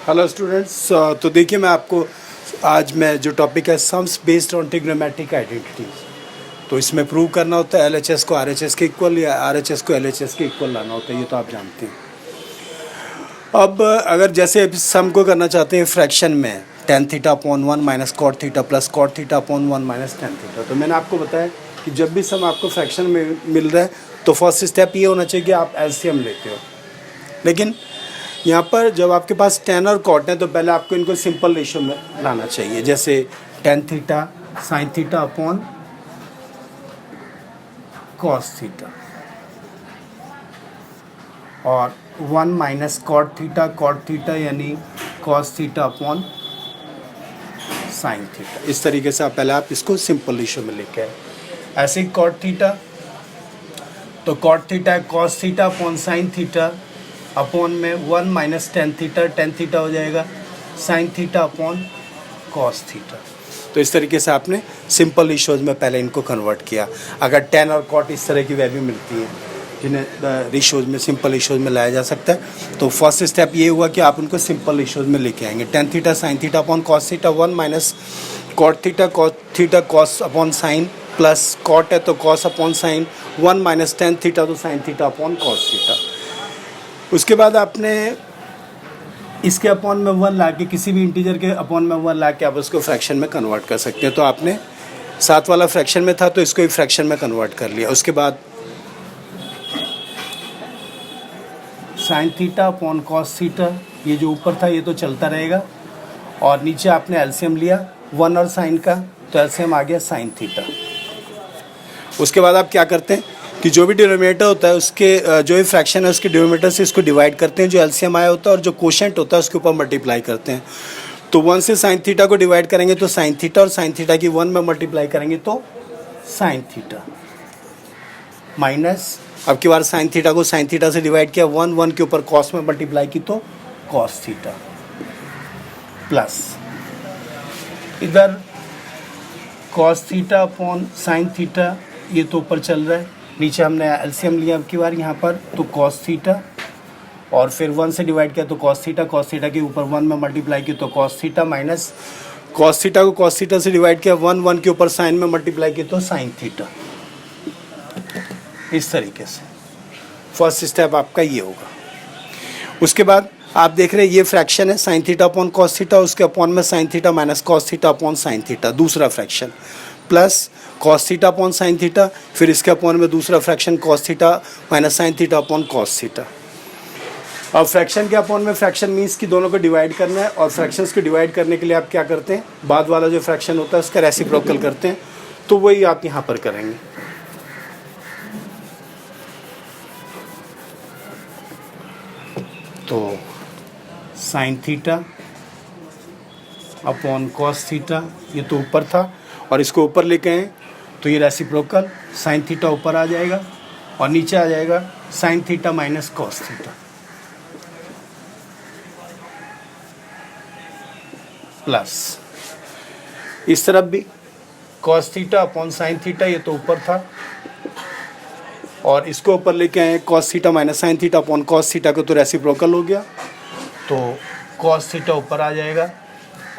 Hello students. तो देखिए मैं आपको आज मैं जो टॉपिक है sums based on trigonometric identities, तो इसमें प्रूव करना होता है एलएचएस को आरएचएस के इक्वल या आरएचएस को एलएचएस के इक्वल लाना होता है, ये तो आप जानते हैं। अब अगर जैसे सम को करना चाहते हैं फ्रैक्शन में tan theta upon 1 minus cot theta plus cot theta upon 1 minus tan theta, तो मैंने आपको बताया कि जब भी सम आपको फ्रैक्शन में मिल रहा है तो फर्स्ट स्टेप ये होना चाहिए कि आप एलसीएम लेते हो। लेकिन यहाँ पर जब आपके पास tan और cot है तो पहले आपको इनको सिंपल रेशियो में लाना चाहिए, जैसे tan theta sine theta upon cos theta और 1 माइनस cot थीटा यानी cos theta upon sine theta. इस तरीके से पहले आप इसको सिंपल रेशियो में लेके आए। ऐसे ही cot थीटा, तो cot थीटा है cos theta upon sine theta upon में 1 माइनस tan थीटा हो जाएगा sign theta upon cos theta. तो इस तरीके से आपने सिंपल रेशियोज में पहले इनको कन्वर्ट किया। अगर tan और cot इस तरह की वैल्यू मिलती है जिन्हें रेशियोज में सिंपल रेशियोज में लाया जा सकता है, तो फर्स्ट स्टेप ये हुआ कि आप उनको सिंपल रेशियोज में लेके आएंगे। tan theta sine theta upon cos theta 1 minus cot theta cos upon sine plus cot है तो cos upon sine 1 minus tan theta तो sine theta upon cos theta. उसके बाद आपने इसके अपॉन में 1 ला के किसी भी इंटीजर के अपॉन में 1 ला के आप उसको फ्रैक्शन में कन्वर्ट कर सकते हैं। तो आपने साथ वाला फ्रैक्शन में था तो इसको ही फ्रैक्शन में कन्वर्ट कर लिया। उसके बाद sign theta upon cos theta, ये जो ऊपर था ये तो चलता रहेगा और नीचे आपने एलसीएम लिया 1 और साइन का, तो एलसीएम आ गया साइन थीटा। उसके बाद आप क्या करते हैं कि जो भी डिनोमिनेटर होता है उसके जो भी फ्रैक्शन है उसके डिनोमिनेटर से इसको डिवाइड करते हैं, जो एलसीएम आया होता है और जो कोशेंट होता है उसके ऊपर मल्टीप्लाई करते हैं। तो 1 से साइन थीटा को डिवाइड करेंगे तो साइन थीटा और साइन थीटा की 1 में मल्टीप्लाई करेंगे तो साइन थीटा माइनस अब की बार साइन थीटा को साइन थीटा से डिवाइड किया 1 के ऊपर कॉस में मल्टीप्लाई की तो कॉस थीटा प्लस इधर cos theta upon sine theta, ये तो ऊपर चल रहा है, नीचे हमने एलसीएम लिया अब की बार यहाँ पर तो कॉस थीटा और फिर 1 से डिवाइड किया तो कॉस थीटा के ऊपर 1 में मल्टीप्लाई की तो cos theta minus cos theta को कॉस थीटा से डिवाइड किया 1 के ऊपर साइन में मल्टीप्लाई की तो साइन थीटा। इस तरीके से फर्स्ट स्टेप आपका ये होगा। उसके बाद आप देख रहे हैं ये फ्रैक्शन है sine theta upon cos theta, उसके अपॉन में sine theta minus cos theta upon sine theta, दूसरा fraction plus cos theta upon sine theta, फिर इसके अपॉन में दूसरा fraction cos theta minus sine theta upon cos theta. अब fraction के upon में फ्रैक्शन मीन्स कि दोनों को डिवाइड करना है और फ्रैक्शंस को डिवाइड करने के लिए आप क्या करते हैं, बाद वाला जो फ्रैक्शन होता है उसका रेसिप्रोकल करते हैं, तो वही आप यहाँ पर करेंगे। तो sine theta upon cos theta, ये तो ऊपर था और इसको ऊपर लेके आए तो ये रेसिप्रोकल साइन थीटा ऊपर आ जाएगा और नीचे आ जाएगा sign theta minus cos theta plus इस तरफ भी cos theta upon sine theta, ये तो ऊपर था और इसको ऊपर लेके आए cos theta minus sine theta upon cos theta को, तो रेसिप्रोकल हो गया तो कॉस थीटा ऊपर आ जाएगा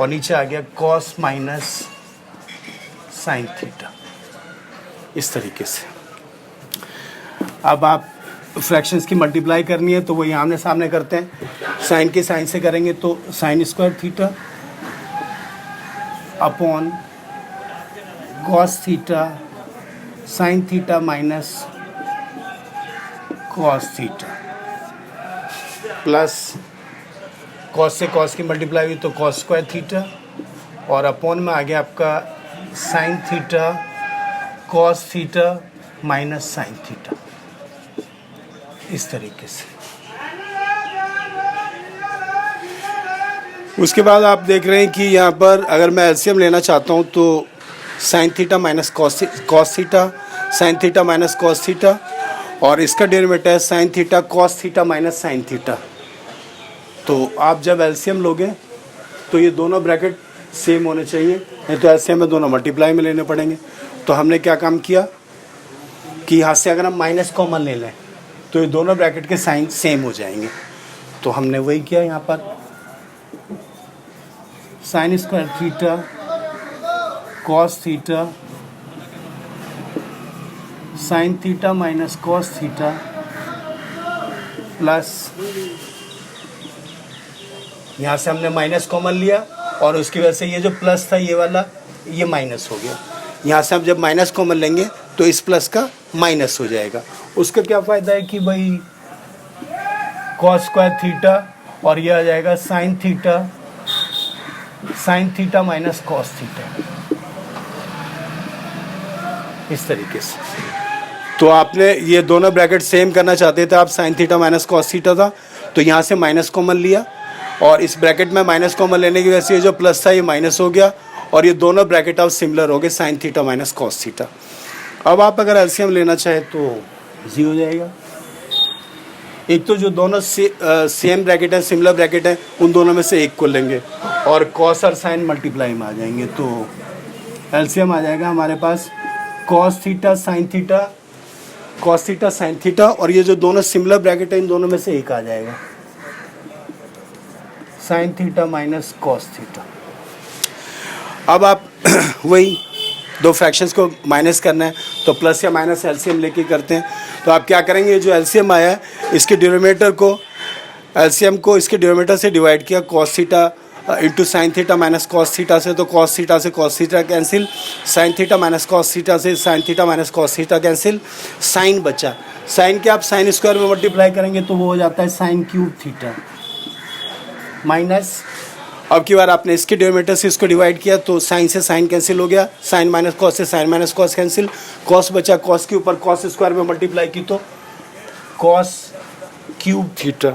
और नीचे आ गया कॉस माइनस साइन थीटा। इस तरीके से अब आप फ्रैक्शंस की मल्टीप्लाई करनी है तो वही आमने सामने करते हैं। साइन के साइन से करेंगे तो sign square theta upon cos theta sine theta minus cos theta plus cos से कॉस की मल्टीप्लाई हुई तो कॉस स्क्वायर थीटा और अपॉन में आ गया आपका sine theta cos theta minus sine theta. इस तरीके से उसके बाद आप देख रहे हैं कि यहाँ पर अगर मैं एलसीएम लेना चाहता हूँ तो sine theta minus cos theta sine theta minus cos theta और इसका डेरिवेटिव है sine theta cos theta minus sine theta. तो आप जब एलसीएम लोगे तो ये दोनों ब्रैकेट सेम होने चाहिए, नहीं तो एलसीएम में दोनों मल्टीप्लाई में लेने पड़ेंगे। तो हमने क्या काम किया कि यहाँ से अगर हम माइनस कॉमन ले लें तो ये दोनों ब्रैकेट के साइन सेम हो जाएंगे, तो हमने वही किया यहाँ पर। Sign square theta cos theta sine theta minus cos theta plus, यहाँ से हमने माइनस कॉमन लिया और उसकी वजह से ये जो प्लस था ये वाला ये माइनस हो गया। यहाँ से हम जब माइनस कॉमन लेंगे तो इस प्लस का माइनस हो जाएगा। उसका क्या फ़ायदा है कि भाई कॉस स्क्वायर थीटा और ये आ जाएगा sign theta minus cos theta, इस तरीके से। तो आपने ये दोनों ब्रैकेट सेम करना चाहते थे आप, sign theta minus cos theta था तो यहाँ से माइनस कॉमन लिया और इस ब्रैकेट में माइनस कॉमन लेने की वजह से ये जो प्लस था ये माइनस हो गया और ये दोनों ब्रैकेट अब सिमिलर हो गए, sign theta minus cos theta. अब आप अगर एलसीएम लेना चाहें तो इजी हो जाएगा। एक तो जो दोनों सेम ब्रैकेट है, सिमिलर ब्रैकेट है, उन दोनों में से एक को लेंगे और कॉस और साइन मल्टीप्लाई में आ जाएंगे तो एलसीएम आ जाएगा हमारे पास कॉस थीटा साइन थीटा और ये जो दोनों सिमिलर ब्रैकेट है इन दोनों में से एक आ जाएगा, sign theta minus cos theta. अब आप वही दो फ्रैक्शंस को माइनस करना है तो प्लस या माइनस एलसीएम लेके करते हैं। तो आप क्या करेंगे, जो एलसीएम आया है इसके डिनोमिनेटर को, एलसीएम को इसके डिनोमिनेटर से डिवाइड किया cos theta into sine theta minus cos theta से, तो कॉस थीटा से cos theta cancel, sine theta minus cos theta से sine theta minus cos theta cancel, sine बचा। साइन के आप साइन स्क्वायर में मल्टीप्लाई करेंगे तो वो हो जाता है साइन क्यूब थीटा माइनस, अब की बार आपने इसके डिनोमिनेटर से इसको डिवाइड किया तो साइन से साइन कैंसिल हो गया, साइन माइनस कॉस से sine minus cos cancel, cos बचा, कॉस के ऊपर कॉस स्क्वायर में मल्टीप्लाई की तो cos cube theta.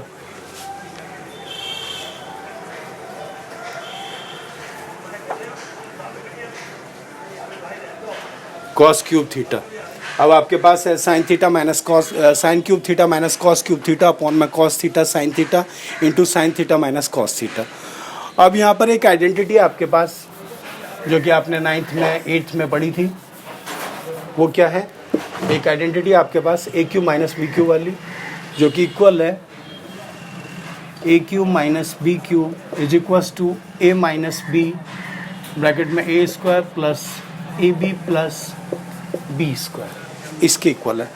Cos cube theta. अब आपके पास है sine theta minus cos, sine cube theta minus cos cube theta upon में cos theta sine theta into sine theta minus cos theta. अब यहाँ पर एक आइडेंटिटी है आपके पास जो कि आपने 9th में 8th में पढ़ी थी, वो क्या है, एक आइडेंटिटी आपके पास A cube minus B cube वाली जो कि इक्वल है A cube minus B cube is equals to A minus B bracket में A square plus A B plus B square, इसके इक्वल है।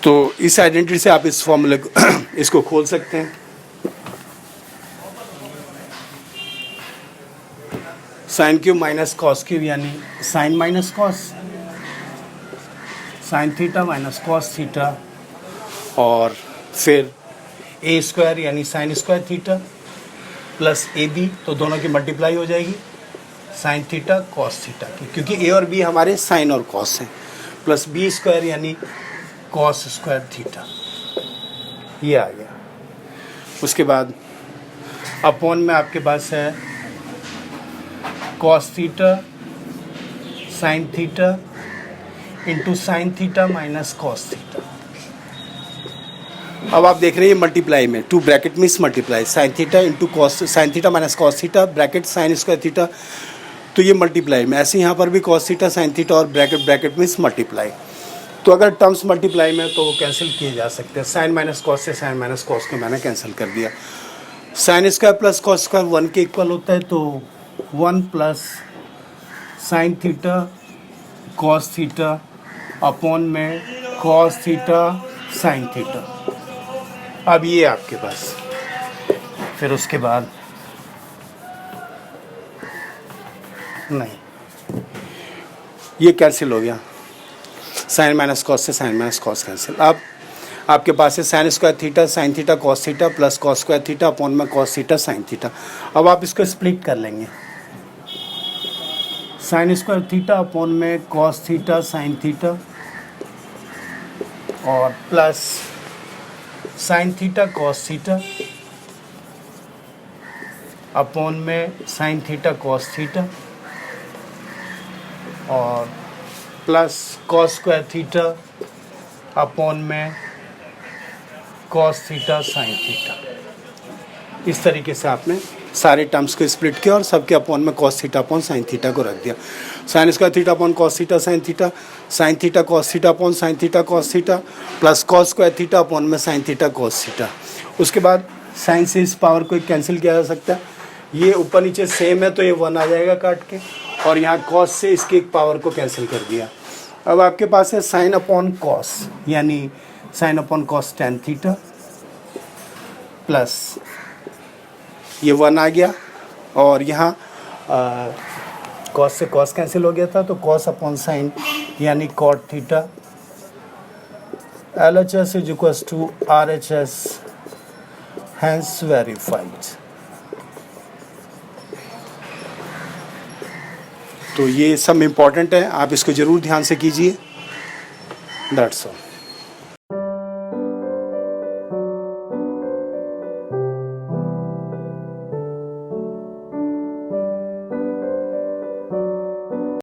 तो इस आइडेंटिटी से आप इस फॉर्मूले को इसको खोल सकते हैं। Sine cube minus cos cube यानी sine minus cos, sine theta minus cos theta और फिर ए स्क्वायर यानी sine square theta plus A B, तो दोनों की मल्टीप्लाई हो जाएगी साइन थीटा कॉस थीटा की, क्योंकि ए और बी हमारे साइन और कॉस हैं, प्लस बी स्क्वायर यानी कॉस स्क्वायर थीटा, ये आ गया। उसके बाद अपॉन में आपके पास है cos theta sine theta into sine theta minus cos theta. अब आप देख रहे हैं मल्टीप्लाई में, to bracket means multiply, sign theta into cos, sine theta minus cos theta bracket sign square theta, तो ये मल्टीप्लाई में। ऐसे यहाँ पर भी कॉस थीटा साइन थीटा और ब्रैकेट ब्रैकेट मीन्स मल्टीप्लाई। तो अगर टर्म्स मल्टीप्लाई में तो वो कैंसिल किए जा सकते हैं, साइन माइनस कॉस से साइन माइनस कॉस को मैंने कैंसिल कर दिया। Sine square plus cos square 1 के इक्वल होता है, तो 1 plus sine theta cos theta upon में कॉस थीटा साइन थीटा। अब ये आपके पास, फिर उसके बाद नहीं, ये कैंसिल हो गया, साइन माइनस कॉस से साइन माइनस कॉस कैंसिल। अब आपके पास है sign square theta sine theta cos theta plus cos square theta upon में कॉस थीटा साइन थीटा। अब आप इसको स्प्लिट कर लेंगे, साइन स्क्वायर थीटा अपॉन में कॉस थीटा साइन थीटा और plus sine theta cos theta upon में sine theta cos theta और plus cos square theta upon में कॉस थीटा साइन थीटा। इस तरीके से आपने सारे टर्म्स को स्प्लिट किया और सबके अपॉन में cos theta upon sine theta को रख दिया। Sign square theta upon cos theta sine theta cos theta upon sine theta cos theta plus cos square theta upon में साइन थीटा कॉस थीटा। उसके बाद साइन से इस power को cancel किया जा सकता है। ये ऊपर नीचे सेम है तो ये 1 आ जाएगा काट के, और यहाँ कॉस से इसकी एक पावर को कैंसिल कर दिया। अब आपके पास है साइन अपॉन कॉस, यानी sine upon cos tan theta plus ये 1 आ गया, और यहाँ कॉस से कॉस कैंसिल हो गया था तो कॉस अपॉन साइन यानी cot theta. LHS is equals to RHS, hence verified. तो ये सब इम्पॉर्टेंट है, आप इसको ज़रूर ध्यान से कीजिए। That's all.